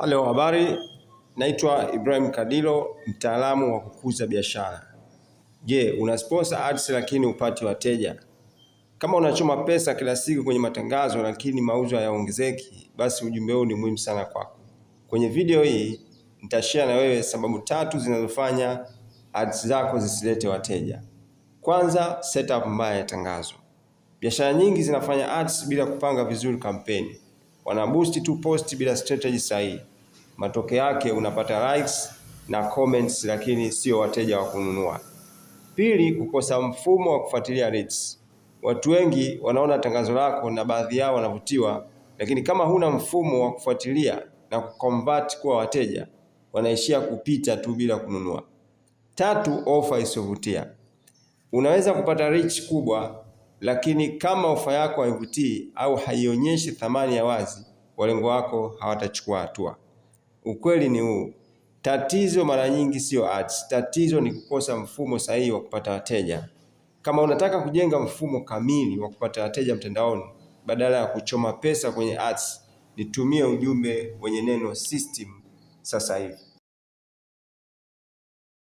Halo, habari. Naitwa Ibrahim Kadilo, mtaalamu wa kukuza biashara. Je, una sponsor ads lakini upati wateja? Kama unachoma pesa kila siku kwenye matangazo lakini mauzo hayaongezeki, basi ujumbe huu ni muhimu sana kwako. Kwenye video hii nitashare na wewe sababu 3 zinazofanya ads zako zisilete wateja. Kwanza, setup mbaya ya tangazo. Biashara nyingi zinafanya ads bila kupanga vizuri kampeni. Wana boost tu post bila strategy sahihi. Matokeo yake unapata likes na comments lakini sio wateja wa kununua. Pili, kukosa mfumo wa kufuatilia leads. Watu wengi wanaona tangazo lako na baadhi yao wanavutiwa, lakini kama huna mfumo wa kufuatilia na kuconvert kuwa wateja, wanaishia kupita tu bila kununua. Tatu, offer isiyovutia. Unaweza kupata reach kubwa, lakini kama ofa yako haivutii au haionyeshi thamani ya wazi, walengo wako hawatachukua hatua. Ukweli ni huu. Tatizo mara nyingi sio ads. Tatizo ni kukosa mfumo sahihi wa kupata wateja. Kama unataka kujenga mfumo kamili wa kupata wateja mtandaoni, badala ya kuchoma pesa kwenye ads, nitumie ujumbe wenye neno system sasa hivi.